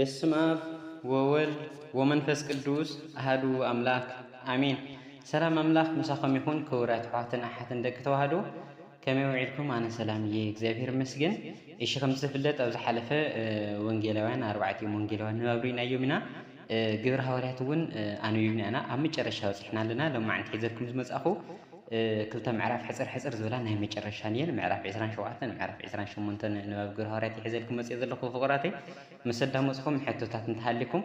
በስመ አብ ወወልድ ወመንፈስ ቅዱስ አሐዱ አምላክ አሜን። ሰላም አምላክ ምሳኹም ይኹን። ክቡራት ኣሕዋትን ኣሓትን ደቂ ተዋህዶ ከመይ ውዒልኩም? ኣነ ሰላምዬ እግዚአብሔር ይመስገን። እሺ ከም ዝፍለጥ ኣብ ዝሓለፈ ወንጌላውያን 4 ወንጌላውያን ንባብሪናዮም ኢና ግብረ ሐዋርያት እውን ኣንቢብና ኢና። ኣብ መጨረሻ በፂሕና ኣለና። ሎማዓንቲ ሒዘልኩም ዝመጻኹ ክልተ ምዕራፍ ሕፅር ዝብላ ናይ መጨረሻን እየን። ምዕራፍ 27 ምዕራፍ 28 ንባብ ግብረ ሐዋርያት ሒዘልኩም መፅእ ዘለኹ ፍቑራተይ ምስ ኣዳመፅኩም ሕቶታት እንተሃሊኩም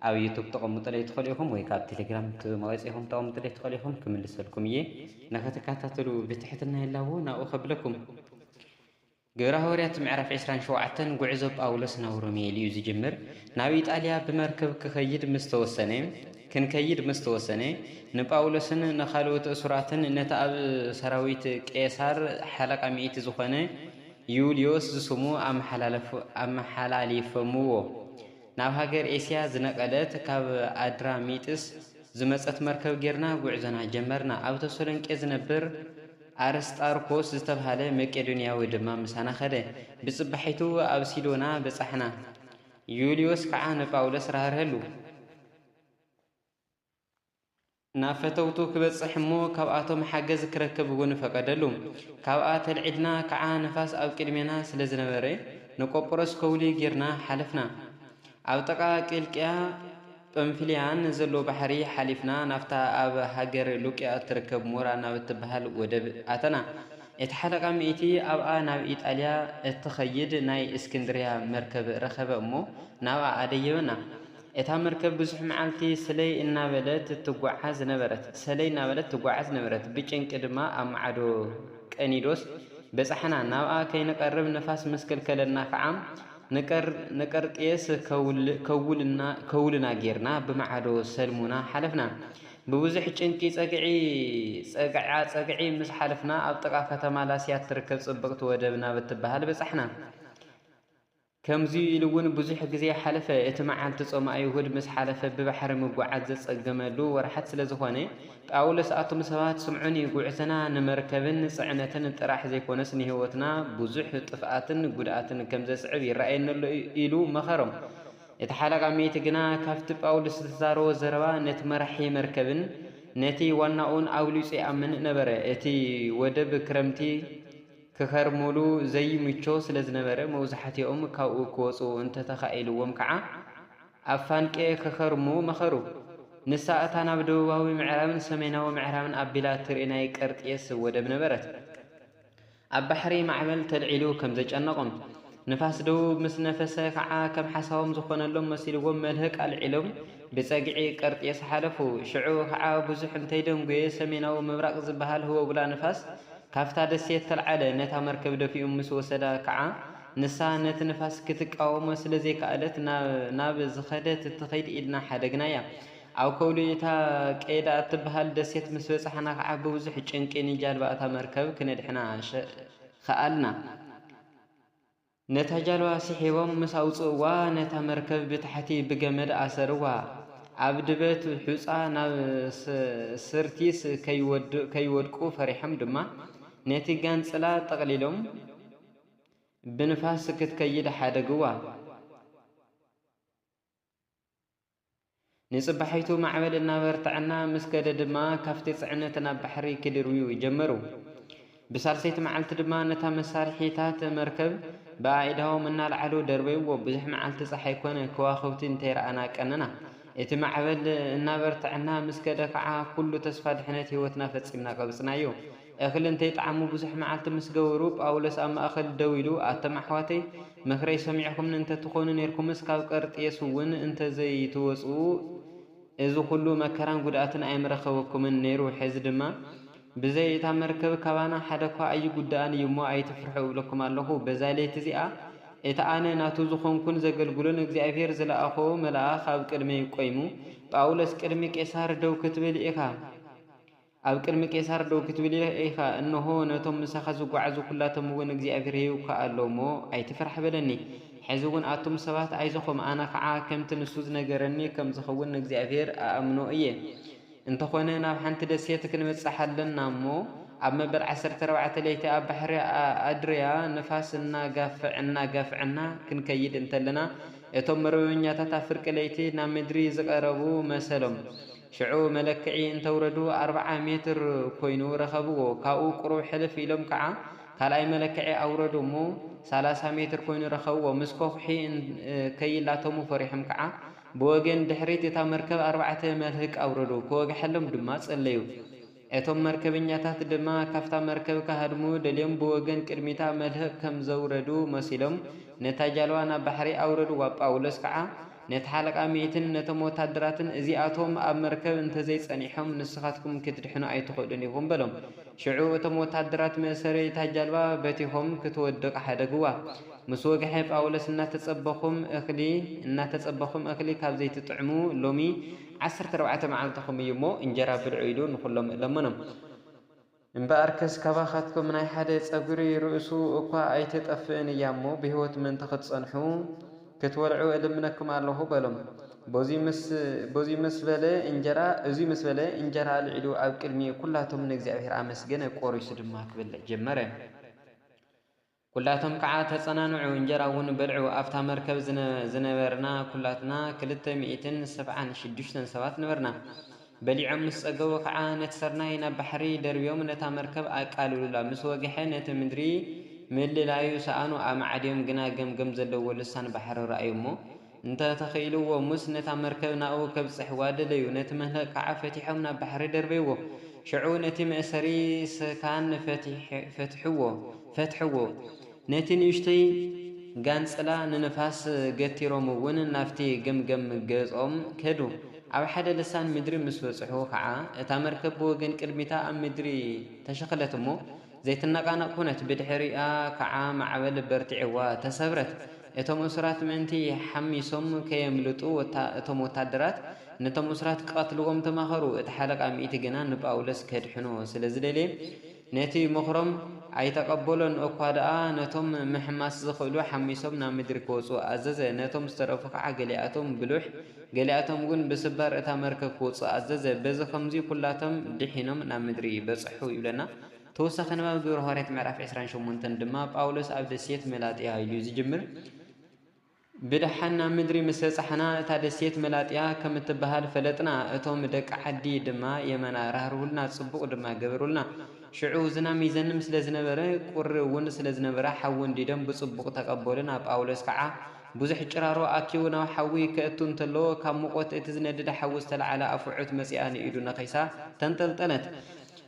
ኣብ ዩቱብ ተቐምጡለይ ትኽእሉ ኢኹም ወይ ካብ ቴሌግራም መወፂኹም ተቐምጡለይ ትኽእሉ ኢኹም ክምልሰልኩም እየ። ንኸተከታተሉ ብትሕትና የላዎ ናብኡ ከብለኩም። ግብረ ሐዋርያት ምዕራፍ 27 ጉዕዞ ጳውሎስ ናብ ሮሜ እዩ ዝጅምር። ናብ ኢጣልያ ብመርከብ ክንከይድ ምስ ተወሰነ ንጳውሎስን ንኻልኦት እሱራትን ነቲ ኣብ ሰራዊት ቄሳር ሓለቃ ሚኢቲ ዝኾነ ዩልዮስ ዝስሙ ኣመሓላሊፎምዎ። ናብ ሃገር ኤስያ ዝነቐለት ካብ ኣድራሚጥስ ዝመፀት መርከብ ጌርና ጉዕዞና ጀመርና። ኣብ ተሰሎንቄ ዝነብር ኣርስጣርኮስ ዝተባሃለ መቄዶንያዊ ድማ ምሳና ኸደ። ብፅባሒቱ ኣብ ሲዶና በፃሕና። ዩልዮስ ከዓ ንጳውሎስ ራህርህሉ ናብ ፈተውቱ ክበፅሕ እሞ ካብኣቶም ሓገዝ ክረክብ እውን ፈቀደሉ። ካብኣ ተልዒድና ከዓ ነፋስ ኣብ ቅድሜና ስለ ዝነበረ ንቆጵሮስ ከውሊ ጌርና ሓለፍና። ኣብ ጠቃ ቂልቅያ ጵንፍልያን ዘሎ ባሕሪ ሓሊፍና ናፍታ ኣብ ሃገር ሉቅያ እትርከብ ሞራ ናብ እትበሃል ወደብ ኣተና። እቲ ሓለቃ ሚእቲ ኣብኣ ናብ ኢጣልያ እትኸይድ ናይ እስክንድርያ መርከብ ረኸበ እሞ ናብኣ ኣደየበና። እታ መርከብ ብዙሕ መዓልቲ ሰለይ እናበለት ትጓዓዝ ነበረት። ብጭንቂ ድማ ኣብ ማዕዶ ቀኒዶስ በፃሕና። ናብኣ ከይንቐርብ ነፋስ መስከልከለና ከዓ ንቀርጤስ ከውልና ጌርና ብማዕዶ ሰልሙና ሓለፍና። ብብዙሕ ጭንቂ ፀግዒ ምስ ሓለፍና ኣብ ጥቃ ከተማ ላስያ ትርከብ ፅብቕቲ ወደብና ብትበሃል በፃሕና። ከምዚ ኢሉ እውን ብዙሕ ግዜ ሓለፈ። እቲ መዓልቲ ጾመ ኣይሁድ ምስ ሓለፈ ብባሕሪ ምጓዓዝ ዘጸገመሉ ወርሓት ስለ ዝኾነ ጳውሎስ ኣቶም ሰባት ስምዑኒ፣ ጉዕዘና ንመርከብን ጽዕነትን ጥራሕ ዘይኮነስ ንህይወትና ብዙሕ ጥፍኣትን ጉድኣትን ከም ዘስዕብ ይረኣየነሎ ኢሉ መኸሮም። እቲ ሓለቃ ሚእቲ ግና ካብቲ ጳውሎስ ዝተዛረቦ ዘረባ ነቲ መራሒ መርከብን ነቲ ዋናኡን ኣውሊፁ ይኣምን ነበረ። እቲ ወደብ ክረምቲ ክኸርሙሉ ዘይምቾ ስለ ዝነበረ መብዛሕትኦም ካብኡ ክወፁ እንተተኻኢልዎም ከዓ ኣብ ፋንቄ ክኸርሙ መኸሩ። ንሳእታ ናብ ደቡባዊ ምዕራብን ሰሜናዊ ምዕራብን ኣቢላ ትርኢ ናይ ቀርጤስ ወደብ ነበረት። ኣብ ባሕሪ ማዕበል ተልዒሉ ከም ዘጨነቆም ንፋስ ደቡብ ምስ ነፈሰ ከዓ ከም ሓሳቦም ዝኾነሎም መሲልዎም መልህቅ ኣልዒሎም ብፀግዒ ቀርጤስ ሓለፉ። ሽዑ ከዓ ብዙሕ እንተይደንጎየ ሰሜናዊ ምብራቕ ዝበሃል ህወውላ ንፋስ ካፍታ ደሴት ተልዓለ። ነታ መርከብ ደፊኡ ምስ ወሰዳ ከዓ ንሳ ነቲ ንፋስ ክትቃወሞ ስለ ዘይከኣለት ናብ ዝኸደት እትኸይድ ኢልና ሓደግናያ። ኣብ ከውሊ እታ ቀይዳ እትበሃል ደሴት ምስ በፃሕና ከዓ ብብዙሕ ጭንቂ ንጃልባ እታ መርከብ ክነድሕና ከኣልና። ነታ ጃልባ ስሒቦም ምስ ኣውፅእዋ ነታ መርከብ ብታሕቲ ብገመድ ኣሰርዋ። ኣብ ድበት ሑፃ ናብ ስርቲስ ከይወድቁ ፈሪሖም ድማ ነቲ ጋንፅላ ጠቕሊሎም ብንፋስ ክትከይድ ሓደግዋ። ንፅባሒቱ ማዕበል እናበርትዐና ምስ ከደ ድማ ካፍቲ ፅዕነት ናብ ባሕሪ ክድርብዩ ይጀመሩ። ብሳልሰይቲ መዓልቲ ድማ ነታ መሳርሒታት መርከብ ብኣኢዳዎም እናልዓሉ ደርበይዎ። ብዙሕ መዓልቲ ፀሓይ ኮነ፣ ከዋኽብቲ እንተይረኣና ቀነና። እቲ ማዕበል እናበርትዐና ምስ ከደ ከዓ ኩሉ ተስፋ ድሕነት ህይወትና ፈፂምና ቀብፅናዮ። እኽሊ እንተይጣዕሙ ብዙሕ መዓልቲ ምስ ገበሩ ጳውሎስ ኣብ ማእኸል ደው ኢሉ ኣቶም ኣሕዋተይ ምክረይ ሰሚዕኩምን እንተትኾኑ ነርኩምስ ካብ ቀርጤስ እውን እንተዘይትወፁ እዚ ኩሉ መከራን ጉድኣትን ኣይምረኸበኩምን ነይሩ። ሕዚ ድማ ብዘይ እታ መርከብ ካባና ሓደ ኳ ኣይጉዳእን እዩ እሞ ኣይትፍርሑ እብለኩም ኣለኹ። በዛ ለይቲ እዚኣ እቲ ኣነ ናቱ ዝኾንኩን ዘገልግሎን እግዚኣብሔር ዝለኣኾ መልኣኽ ኣብ ቅድመ ይቆይሙ። ጳውሎስ ቅድሚ ቄሳር ደው ክትብል ኢኻ እንሆ ነቶም ምሳኻ ዝጓዓዙ ኩላቶም እውን እግዚኣብሔር ሂቡካ ኣሎ እሞ ኣይትፍራሕ በለኒ። ሕዚ እውን ኣቶም ሰባት ኣይዞኹም፣ ኣነ ከዓ ከምቲ ንሱ ዝነገረኒ ከም ዝኸውን እግዚኣብሔር ኣእምኖ እየ። እንተኾነ ናብ ሓንቲ ደሴት ክንበፅሕ ኣለና እሞ ኣብ መበል 14 ለይቲ ኣብ ባሕሪ ኣድርያ ንፋስ እናጋፍዐና ክንከይድ እንተለና እቶም መርበኛታት ፍርቂ ለይቲ ናብ ምድሪ ዝቀረቡ መሰሎም ሽዑ መለክዒ እንተውረዱ 40 ሜትር ኮይኑ ረኸብዎ ካብኡ ቁሩብ ሕልፍ ኢሎም ከዓ ካልኣይ መለክዒ ኣውረዱ እሞ 30 ሜትር ኮይኑ ረኸብዎ ምስ ኮኩሒ ከይላተሙ ፈሪሖም ከዓ ብወገን ድሕሪት እታ መርከብ 4 መልህቅ ኣውረዱ ክወግሐሎም ድማ ጸለዩ እቶም መርከበኛታት ድማ ካፍታ መርከብ ካሃድሙ ደልዮም ብወገን ቅድሚታ መልህቅ ከም ዘውረዱ መሲሎም ነታ ጃልባ ናብ ባሕሪ ኣውረድዋ ጳውሎስ ከዓ ነቲ ሓለቃ ሚእትን ነቶም ወታደራትን እዚኣቶም ኣብ መርከብ እንተዘይጸኒሖም ንስኻትኩም ክትድሕኑ ኣይትኽእሉን ኢኹም በሎም ሽዑ እቶም ወታደራት መእሰሪ እታ ጃልባ በቲኾም ክትወድቕ ሓደግዋ ምስ ወግሐ ጳውሎስ እናተጸበኹም እኽሊ ካብ ዘይትጥዕሙ ሎሚ 14 መዓልትኹም እዩ እሞ እንጀራ ብልዑ ኢሉ ንኹሎም ለመኖም እምበኣር ከስ ካባኻትኩም ናይ ሓደ ጸጉሪ ርእሱ እኳ ኣይተጠፍእን እያ እሞ ብህይወት ምእንቲ ክትጸንሑ ክትወልዑ እልምነኩም ኣለኹ በሎም በዙይ ምስ በለ እንጀራ ልዒሉ ኣብ ቅድሚ ኩላቶም ንእግዚኣብሔር ኣመስገነ ቆሪሱ ድማ ክበልዕ ጀመረ ኩላቶም ከዓ ተጸናንዑ እንጀራ እውን በልዑ ኣብታ መርከብ ዝነበርና ኩላትና 276 ሰባት ነበርና በሊዖም ምስ ጸገቡ ከዓ ነቲ ሰርናይ ናብ ባሕሪ ደርብዮም ነታ መርከብ ኣቃልሉላ ምስ ወግሐ ነቲ ምድሪ ምልላዩ ሰኣኑ ኣብ ማዕድዮም ግና ገምገም ዘለዎ ልሳን ባሕሪ ረኣዩ እሞ እንተተኽኢልዎ ሙስ ነታ መርከብ ናብኡ ከብፅሕዋ ደለዩ ነቲ መልህቕ ከዓ ፈቲሖም ናብ ባሕሪ ደርበይዎ ሽዑ ነቲ መእሰሪ ስካን ፈትሕዎ ነቲ ንእሽተይ ጋንጽላ ንንፋስ ገቲሮም እውን ናፍቲ ገምገም ገጾም ከዱ ኣብ ሓደ ልሳን ምድሪ ምስ በጽሑ ከዓ እታ መርከብ ብወገን ቅድሚታ ኣብ ምድሪ ተሸኽለት እሞ ዘይትነቃነቕ ኩነት ብድሕሪኣ ከዓ ማዕበል በርቲዕዋ ተሰብረት እቶም እስራት ምእንቲ ሓሚሶም ከየምልጡ እቶም ወታደራት ነቶም እስራት ቀትልዎም ተማኸሩ እቲ ሓለቃ ሚእቲ ግና ንጳውሎስ ከድሕኖ ስለ ዝደልየ ነቲ ምኽሮም ኣይተቐበሎን እኳ ደኣ ነቶም ምሕማስ ዝኽእሉ ሓሚሶም ናብ ምድሪ ክወፁ ኣዘዘ ነቶም ዝተረፉ ከዓ ገሊኣቶም ብሉሕ ገሊኣቶም እውን ብስባር እታ መርከብ ክወፁ ኣዘዘ በዚ ከምዚ ኩላቶም ድሒኖም ናብ ምድሪ በጽሑ ይብለና ተወሳኺ ንባብ ግብረ ሐዋርያት ምዕራፍ 28 ድማ ጳውሎስ ኣብ ደሴት መላጥያ ኢሉ ዝጅምር ብድሓን ናብ ምድሪ ምስ በጻሕና እታ ደሴት መላጥያ ከም እትበሃል ፈለጥና እቶም ደቂ ዓዲ ድማ የመና ራህርሁልና ጽቡቕ ድማ ገበሩልና ሽዑ ዝናብ ይዘንም ስለ ዝነበረ ቁሪ እውን ስለ ዝነበረ ሓዊ እንዲዶም ብጽቡቕ ተቐበሉና ጳውሎስ ከዓ ብዙሕ ጭራሮ ኣኪቡ ናብ ሓዊ ከእቱ እንተሎ ካብ ሙቆት እቲ ዝነድደ ሓዊ ዝተለዓለ ኣፍዑት መጺኣ ንኢዱ ነኺሳ ተንጠልጠለት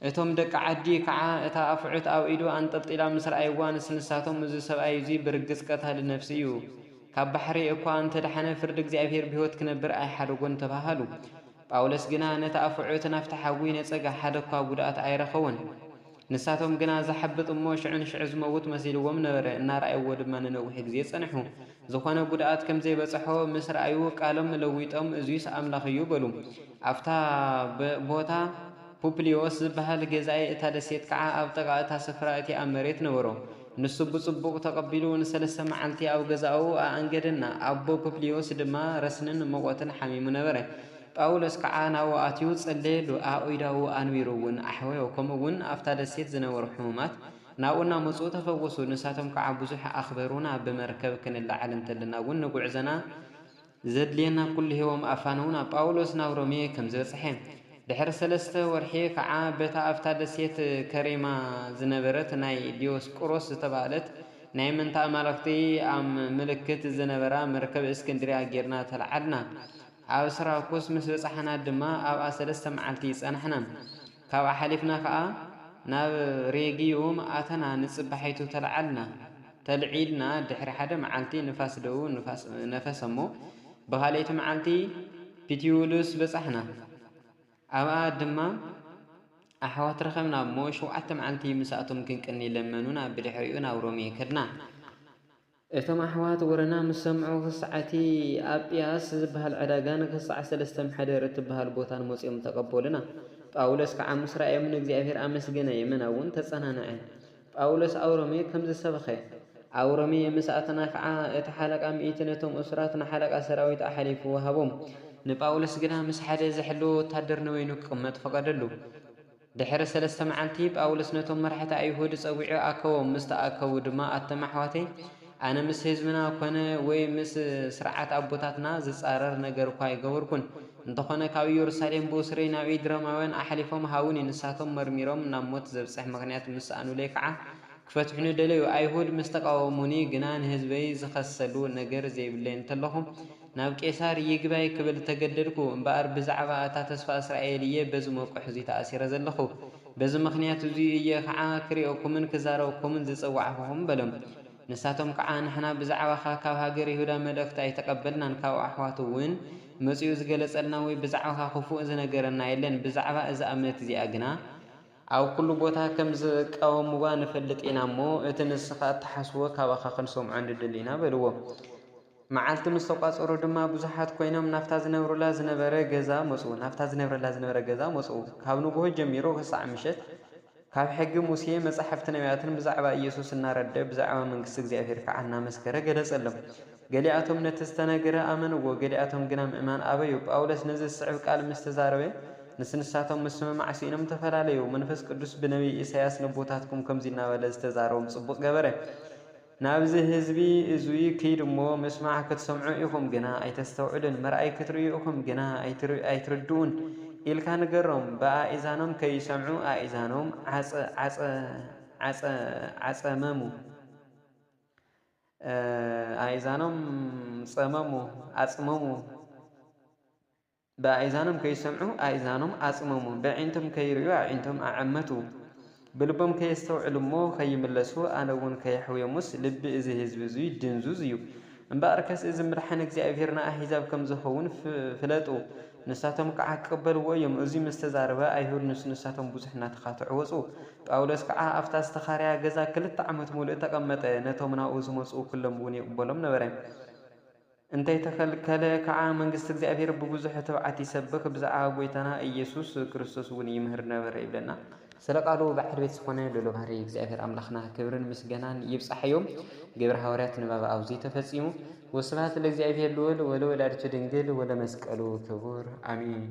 እቶም ደቂ ዓዲ ከዓ እታ ኣፍዑት ኣብ ኢዱ ኣንጠልጢላ ምስ ረኣይዋ ንስንሳቶም እዚ ሰብኣይ እዚ ብርግጽ ቀታሊ ነፍሲ እዩ ካብ ባሕሪ እኳ እንተደሓነ ፍርዲ እግዚኣብሔር ብህይወት ክነብር ኣይሓደጎን ተባሃሉ ጳውሎስ ግና ነታ ኣፍዑት ናፍቲ ሓዊ ነጸጋ ሓደ እኳ ጉድኣት ኣይረኸወን ንሳቶም ግና ዝሓብጥ እሞ ሽዑን ሽዑ ዝመውት መሲልዎም ነበረ እናረኣይዎ ድማ ንነዊሕ ግዜ ጸኒሑ ዝኾነ ጉድኣት ከም ዘይበጽሖ ምስ ረኣዩ ቃሎም ለዊጦም እዙይስ ኣምላኽ እዩ በሉ ኣብታ ቦታ ፑፕሊዮስ ዝበሃል ገዛኢ እታ ደሴት ከዓ ኣብ ጠቓ እታ ስፍራ እቲ ኣብ መሬት ነበሮ ንሱ ብጽቡቕ ተቐቢሉ ንሰለስተ መዓልቲ ኣብ ገዛኡ ኣንገደና ኣቦ ፑፕሊዮስ ድማ ረስንን መቆትን ሓሚሙ ነበረ ጳውሎስ ከዓ ናብኡ ኣትዩ ጸለየሉ ኣኢዳው ኣንቢሩ እውን ኣሕወዮ ከምኡ እውን ኣብታ ደሴት ዝነበሩ ሕሙማት ናብኡ እናመፁ ተፈወሱ ንሳቶም ከዓ ብዙሕ ኣኽበሩና ብመርከብ ክንላዓል እንተለና እውን ንጉዕዘና ዘድልየና ኩሉ ሂቦም ኣፋነውና ጳውሎስ ናብ ሮሜ ከም ዝበጽሐ ድሕሪ 3 ወርሒ ከዓ በታ ኣብታ ደሴት ከሬማ ዝነበረት ናይ ዲዮስቆሮስ ዝተባሃለት ናይ ምንታ ኣማልክቲ ኣብ ምልክት ዝነበራ መርከብ እስክንድርያ ጌርና ተለዓልና ኣብ ስራኩስ ምስ በጻሕና ድማ ኣብኣ 3 መዓልቲ ጸናሕና ካብኣ ሓሊፍና ከዓ ናብ ሬጊዮም ኣተና ንጽባሒቱ ተልዒልና ድሕሪ ሓደ መዓልቲ ንፋስ ደው ነፈሰ እሞ ብኻልእቲ መዓልቲ ፒቲዩሉስ በጻሕና ኣብኣ ድማ ኣሕዋት ረኸብና እሞ 7 መዓልቲ ምስኣቶም ክንቅኒ ለመኑና ብድሕሪኡ ናብ ሮሜ ከድና እቶም ኣሕዋት ወረና ምስ ሰምዑ ክሳዓቲ ኣጵያስ ዝበሃል ዕዳጋን ክሳዕ 3 ምሕደር እትበሃል ቦታን መጺኦም ተቐበሉና ጳውሎስ ከዓ ምስ ረኣዮም ንእግዚኣብሔር ኣመስገነ የመና እውን ተጸናንዐ ጳውሎስ ኣብ ሮሜ ከምዚ ሰበኸ ኣብ ሮሜ ምስኣተና ከዓ እቲ ሓለቃ ሚእቲ ነቶም እስራት ንሓለቃ ሰራዊት ኣሓሊፉ ወሃቦም ንጳውሎስ ግና ምስ ሓደ ዝሕሉ ወታደር ንወይኑ ክቕመጥ ፈቀደሉ ድሕሪ 3 መዓልቲ ጳውሎስ ነቶም መራሕቲ ኣይሁድ ጸዊዑ ኣከቦም ምስ ተኣከቡ ድማ ኣተም ኣሕዋተይ أنا مس هزمنا كنا ومس سرعة أبوتاتنا زصارر نجار كواي جوركن انتخنا كاوي يرسالين بوسري نبي دراماوين أحلفهم هاوني نساتهم مرميرهم نموت زبصح مغنيات مس أنو ليكعة كفتحنا دليو أيهود مستقاوموني جنان هزبي زخسلو نجار زي بلين تلهم ناب كيسار يجباي قبل تجددكو بقر بزعبا تاسفا إسرائيلية بزموق حزي تأثير زلخو بز مخنيات زي يخعا كريوكمن كزاروكمن زصوعهم بلم نساتهم كعان حنا بزعبا كاب هاجر يهودا ملكت أي تقبلنا نكاو أحواتو وين مسيوز جلس ألناوي بزعبا خفو إذا نجرنا يلين بزعبا إذا أمنت زي أجنا أو كل بوتها كم زك أو موان فلت إنامو اتنسقات تحسوا كابا خنسوم عند الدلينا بلو معالت مستوقات أرود ما بزحات كوينام نفتاز نور لازم نبرة جزا مسؤول نفتاز نور لازم نبرة جزا مسؤول كابنو بوه جميرو كساع مشت كاب حق موسى مسحفت نبياتن بزعبا يسوع النارد بزعبا من قصة زي أفيرك عنا مسكرة جلس ألم قلياتهم نتستنجر أمن وقلياتهم جنام إيمان أبيوب أولس نزل الصعب قال مستزاربه نسنساتهم مسمى مع سينم تفراليه ومنفس قدوس بنبي إسياس نبوتاتكم كم زينا ولا استزارهم صبوت جبره نابز هزبي إزوي كيدمو مسمع كتسمعوا إيكم جنا أي تستوعدن مرأي كتريوكم جنا أي تردون إل كان جرم بقى إذانهم كي يسمعوا إذانهم عص مامو إذانهم صمامو عصمامو بقى إذانهم كي يسمعوا إذانهم عصمامو بعينتم كي يريوا عينتم أعمتو بلبهم كي يستوعلمو خي ملسو أنا ون كي حويموس لب إذا هزبزوي دنزوزيو مباركس إذا مرحنك زي أفيرنا أحزاب كم زخون فلاتو نساتهم كعا قبل ويم أزي مستزاربا أيهور نساتهم بوزحنا تخاطع وصو أولس كعا أفتا استخاريا جزا كل التعمت مولئ تقمت نتومنا أوزموصو كلهم بوني قبلهم نبرين انت يتخل كلا كعا من قصة زي أفير ببوزح تبعتي سبك بزعا بويتنا إيسوس كريستوس وني مهرنا بريب لنا سلقالو بحر بيت سخونه لولو بحري እግዚአብሔር አምላኽና ክብርን ምስጋናን ይብጻሕዮም ግብረ ሐዋርያት ንባብ አውዚ ተፈጺሙ ወስብሐት ለእግዚአብሔር ልዑል ወለወላዲቱ ድንግል ወለመስቀሉ ክቡር አሜን